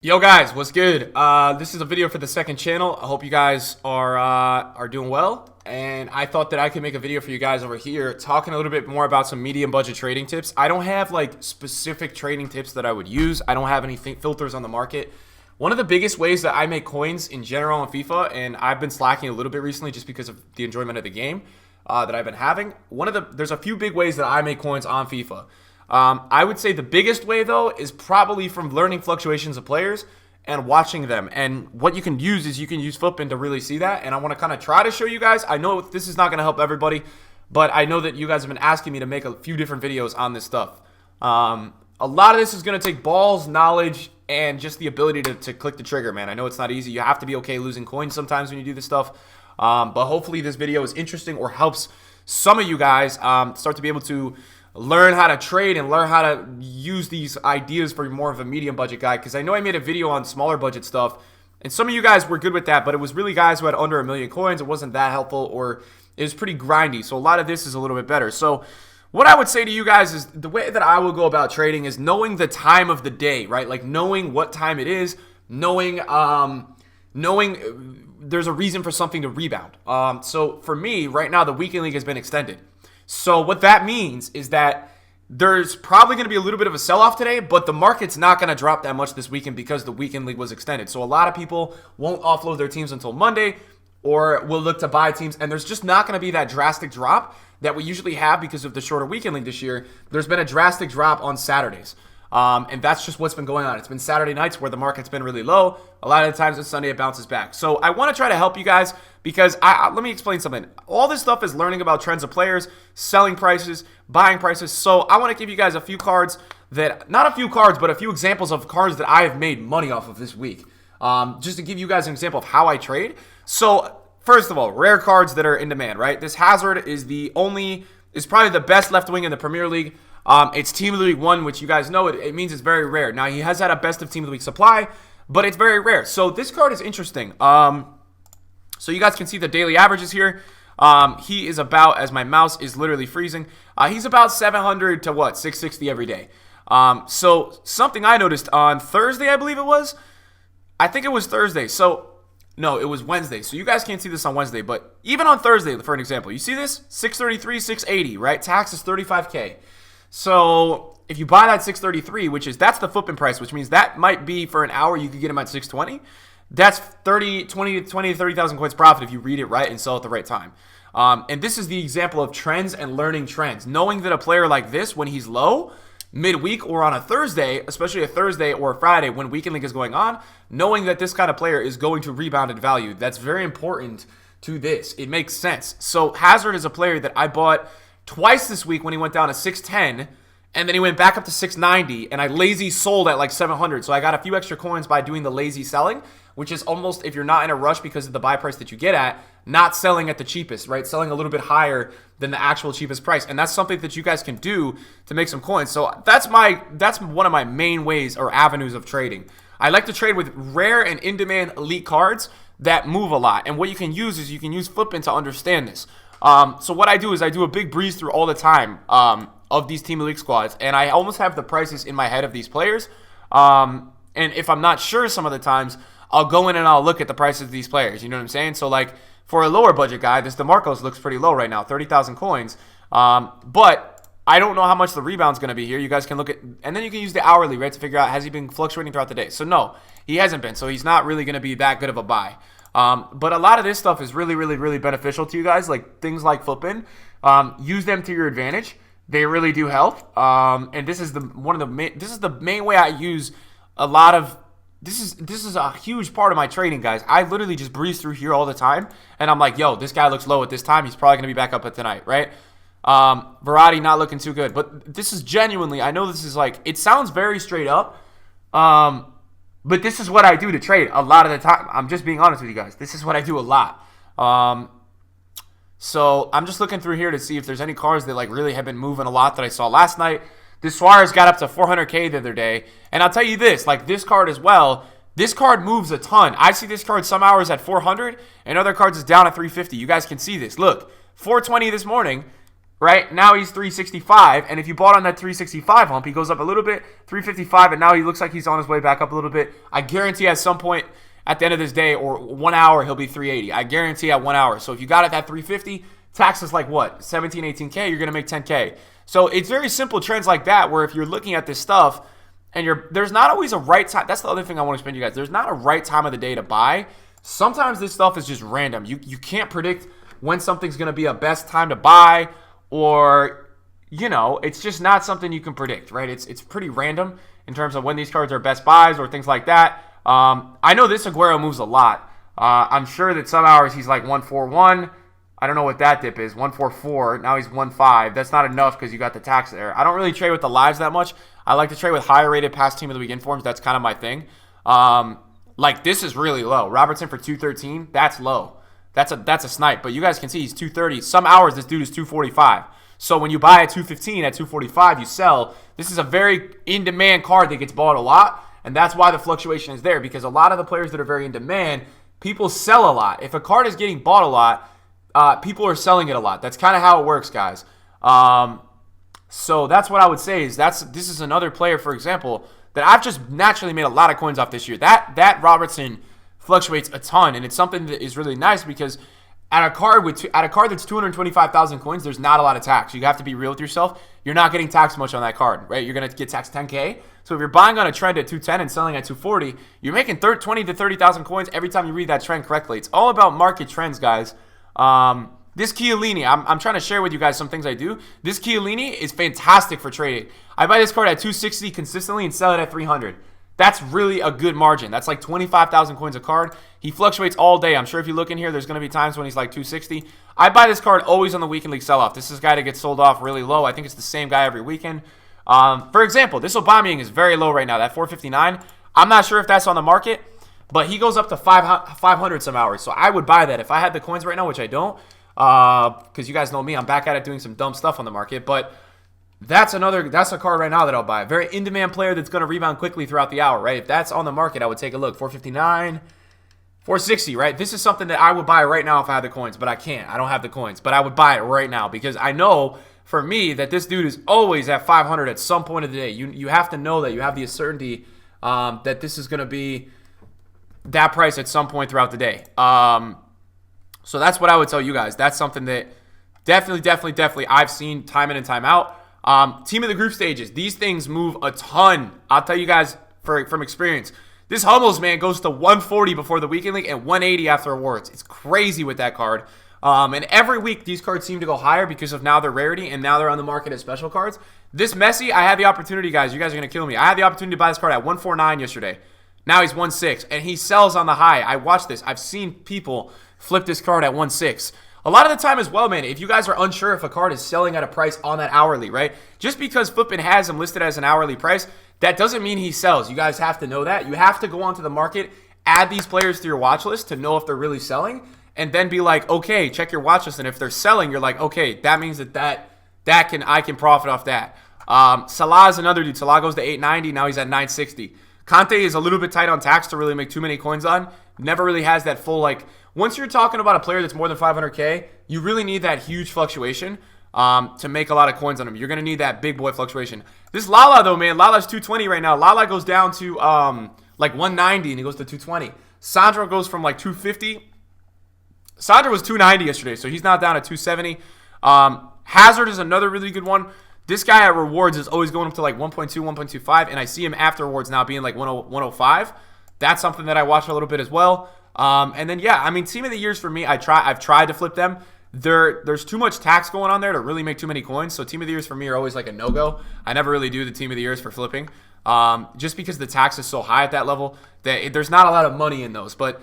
Yo guys, what's good? This is a video for the second channel. I hope you guys are doing well. And I thought that I could make a video for you guys over here talking a little bit more about some medium budget trading tips. I don't have like specific trading tips that I would use. I don't have any filters on the market. One of the biggest ways that I make coins in general on FIFA, and I've been slacking a little bit recently just because of the enjoyment of the game that I've been having. There's a few big ways that I make coins on FIFA. I would say the biggest way, though, is probably from learning fluctuations of players and watching them. And what you can use is you can use Footbin to really see that. And I want to kind of try to show you guys. I know this is not going to help everybody, but I know that you guys have been asking me to make a few different videos on this stuff. A lot of this is going to take balls, knowledge, and just the ability to click the trigger, man. I know it's not easy. You have to be okay losing coins sometimes when you do this stuff. But hopefully this video is interesting or helps some of you guys start to be able to learn how to trade and learn how to use these ideas for more of a medium budget guy. Because I know I made a video on smaller budget stuff, and some of you guys were good with that, but it was really guys who had under 1 million coins. It wasn't that helpful, or it was pretty grindy. So a lot of this is a little bit better. So what I would say to you guys is the way that I will go about trading is knowing the time of the day, right? Like knowing what time it is, knowing there's a reason for something to rebound. So for me, right now, the weekend league has been extended. So what that means is that there's probably going to be a little bit of a sell-off today, but the market's not going to drop that much this weekend because the weekend league was extended. So a lot of people won't offload their teams until Monday or will look to buy teams, and there's just not going to be that drastic drop that we usually have because of the shorter weekend league this year. There's been a drastic drop on Saturdays. And that's just what's been going on. It's been Saturday nights where the market's been really low. A lot of the times it's Sunday it bounces back. So I want to try to help you guys because let me explain something. All this stuff is learning about trends of players, selling prices, buying prices. So I want to give you guys a few cards not a few cards, but a few examples of cards that I have made money off of this week. Just to give you guys an example of how I trade. So first of all, rare cards that are in demand, right? This Hazard is probably the best left wing in the Premier League. It's Team of the Week 1, which you guys know it means it's very rare. Now, he has had a best of Team of the Week supply, but it's very rare. So this card is interesting. So you guys can see the daily averages here. He is about, as my mouse is literally freezing, he's about 700 to 660 every day. So something I noticed on Thursday, I believe it was. I think it was Thursday. So no, it was Wednesday. So you guys can't see this on Wednesday, but even on Thursday, for an example, you see this? 633, 680, right? Tax is 35K. So if you buy that 633, that's the Footbin price, which means that might be for an hour you could get him at 620. That's 20 to 30,000 coins profit if you read it right and sell at the right time. And this is the example of trends and learning trends. Knowing that a player like this, when he's low, midweek or on a Thursday, especially a Thursday or a Friday when weekend league is going on, knowing that this kind of player is going to rebound in value. That's very important to this. It makes sense. So Hazard is a player that I bought twice this week when he went down to 610, and then he went back up to 690, and I lazy sold at like 700. So I got a few extra coins by doing the lazy selling, which is almost, if you're not in a rush because of the buy price that you get at, not selling at the cheapest, right? Selling a little bit higher than the actual cheapest price. And that's something that you guys can do to make some coins. So that's one of my main ways or avenues of trading. I like to trade with rare and in-demand elite cards that move a lot. And what you can use is you can use Footbin to understand this. So what I do is I do a big breeze through all the time of these Team of the League squads, and I almost have the prices in my head of these players. And if I'm not sure some of the times, I'll go in and I'll look at the prices of these players. You know what I'm saying? So like for a lower budget guy, this DeMarcos looks pretty low right now, 30,000 coins. But I don't know how much the rebound's going to be here. You guys can look at, and then you can use the hourly, right, to figure out has he been fluctuating throughout the day. So no, he hasn't been. So he's not really going to be that good of a buy. But a lot of this stuff is really, really, really beneficial to you guys, like things like Footbin. Use them to your advantage. They really do help. And this is the main way I use a lot of. This is a huge part of my trading, guys. I literally just breeze through here all the time, and I'm like, yo, this guy looks low at this time. He's probably gonna be back up at tonight, right? Verratti not looking too good, but this is genuinely. I know this is like it sounds very straight up. But this is what I do to trade a lot of the time. I'm just being honest with you guys. This is what I do a lot. So I'm just looking through here to see if there's any cards that like really have been moving a lot that I saw last night. This Suarez got up to 400K the other day. And I'll tell you this, like this card as well, this card moves a ton. I see this card some hours at 400 and other cards is down at 350. You guys can see this. Look, 420 this morning. right? Now he's 365, and if you bought on that 365 hump, he goes up a little bit, 355, and now he looks like he's on his way back up a little bit. I guarantee at some point at the end of this day or 1 hour, he'll be 380. I guarantee at 1 hour. So if you got it at 350, tax is like what? 17, 18K, you're going to make 10K. So it's very simple trends like that where if you're looking at this stuff and there's not always a right time. That's the other thing I want to explain to you guys. There's not a right time of the day to buy. Sometimes this stuff is just random. You can't predict when something's going to be a best time to buy, or, you know, it's just not something you can predict, right? It's pretty random in terms of when these cards are best buys or things like that. I know this Aguero moves a lot. I'm sure that some hours he's like 141. I don't know what that dip is. 144. Now he's 1.5. That's not enough because you got the tax there. I don't really trade with the lives that much. I like to trade with higher rated past team of the week informs. That's kind of my thing. Like this is really low. Robertson for 213. That's low. That's a snipe. But you guys can see he's 230. Some hours this dude is 245. So when you buy at 215 at 245, you sell. This is a very in-demand card that gets bought a lot. And that's why the fluctuation is there, because a lot of the players that are very in demand, people sell a lot. If a card is getting bought a lot, people are selling it a lot. That's kind of how it works, guys. So that's what I would say is this is another player, for example, that I've just naturally made a lot of coins off this year. That Robertson fluctuates a ton, and it's something that is really nice because at a card that's 225,000 coins, there's not a lot of tax. You have to be real with yourself. You're not getting taxed much on that card, right? You're going to get taxed 10K. So if you're buying on a trend at 210 and selling at 240, you're making 20 to 30,000 coins every time you read that trend correctly. It's all about market trends, guys. This Chiellini, I'm trying to share with you guys some things I do. This Chiellini is fantastic for trading. I buy this card at 260 consistently and sell it at 300. That's really a good margin. That's like 25,000 coins a card. He fluctuates all day. I'm sure if you look in here, there's going to be times when he's like 260. I buy this card always on the weekend league sell-off. This is a guy that gets sold off really low. I think it's the same guy every weekend. For example, this Aubameyang is very low right now, that 459. I'm not sure if that's on the market, but he goes up to 500 some hours. So I would buy that if I had the coins right now, which I don't, because you guys know me. I'm back at it doing some dumb stuff on the market, but that's a card right now that I'll buy. A very in-demand player that's going to rebound quickly throughout the hour, right? If that's on the market, I would take a look. 459, 460, right? This is something that I would buy right now if I had the coins, but I can't. I don't have the coins, but I would buy it right now because I know for me that this dude is always at 500 at some point of the day. You have to know that. You have the certainty that this is going to be that price at some point throughout the day. So that's what I would tell you guys. That's something that definitely I've seen time in and time out. Team of the group stages. These things move a ton. I'll tell you guys from experience. This Hummels, man, goes to 140 before the weekend league and 180 after awards. It's crazy with that card. And every week, these cards seem to go higher because of now their rarity, and now they're on the market as special cards. This Messi, I had the opportunity, guys. You guys are going to kill me. I had the opportunity to buy this card at 149 yesterday. Now he's 1.6, and he sells on the high. I watched this. I've seen people flip this card at 1.6. A lot of the time as well, man, if you guys are unsure if a card is selling at a price on that hourly, right? Just because Flippin has him listed as an hourly price, that doesn't mean he sells. You guys have to know that. You have to go onto the market, add these players to your watch list to know if they're really selling, and then be like, okay, check your watch list, and if they're selling, you're like, okay, that means I can profit off that. Salah is another dude. Salah goes to 890, now he's at 960. Conte is a little bit tight on tax to really make too many coins on. Never really has that full, like, once you're talking about a player that's more than 500K, you really need that huge fluctuation to make a lot of coins on him. You're going to need that big boy fluctuation. This Lala, though, man, Lala's 220 right now. Lala goes down to like 190, and he goes to 220. Sandro goes from like 250. Sandro was 290 yesterday, so he's not down at 270. Hazard is another really good one. This guy at rewards is always going up to like 1.2, 1.25, and I see him after rewards now being like 105. That's something that I watch a little bit as well. And then, yeah, I mean, team of the years for me, I've tried to flip them. There's too much tax going on there to really make too many coins. So team of the years for me are always like a no-go. I never really do the team of the years for flipping, just because the tax is so high at that level that there's not a lot of money in those. But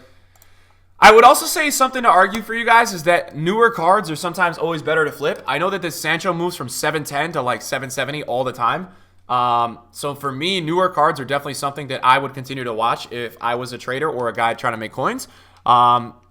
I would also say something to argue for you guys is that newer cards are sometimes always better to flip. I know that this Sancho moves from 710 to like 770 all the time. So for me, newer cards are definitely something that I would continue to watch if I was a trader or a guy trying to make coins.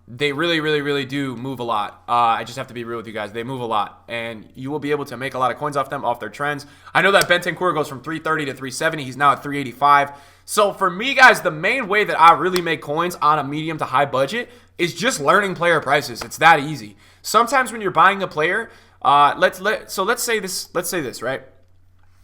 They really do move a lot. I just have to be real with you guys. They move a lot, and you will be able to make a lot of coins off them, off their trends. I know that Bentancur goes from 330 to 370. He's now at 385. So for me, guys, the main way that I really make coins on a medium to high budget is just learning player prices. It's that easy. Sometimes when you're buying a player, Let's say this, right?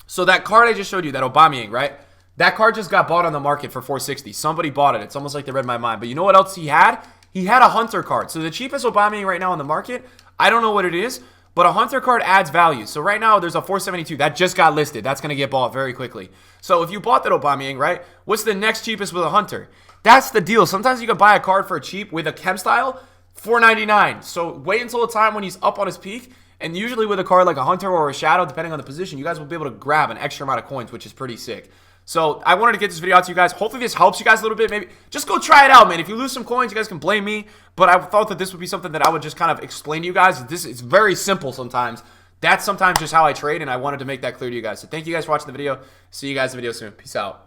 So that card I just showed you, that Aubameyang, right? That card just got bought on the market for 460. Somebody bought it. It's almost like they read my mind. But you know what else he had? He had a Hunter card. So the cheapest Aubameyang right now on the market, I don't know what it is, but a Hunter card adds value. So right now there's a 472 that just got listed. That's going to get bought very quickly. So if you bought that Aubameyang, right? What's the next cheapest with a Hunter? That's the deal. Sometimes you can buy a card for cheap with a chem style, $4.99. So wait until the time when he's up on his peak. And usually with a card like a Hunter or a Shadow, depending on the position, you guys will be able to grab an extra amount of coins, which is pretty sick. So I wanted to get this video out to you guys. Hopefully this helps you guys a little bit. Maybe just go try it out, man. If you lose some coins, you guys can blame me. But I thought that this would be something that I would just kind of explain to you guys. This is very simple sometimes. That's sometimes just how I trade, and I wanted to make that clear to you guys. So thank you guys for watching the video. See you guys in the video soon. Peace out.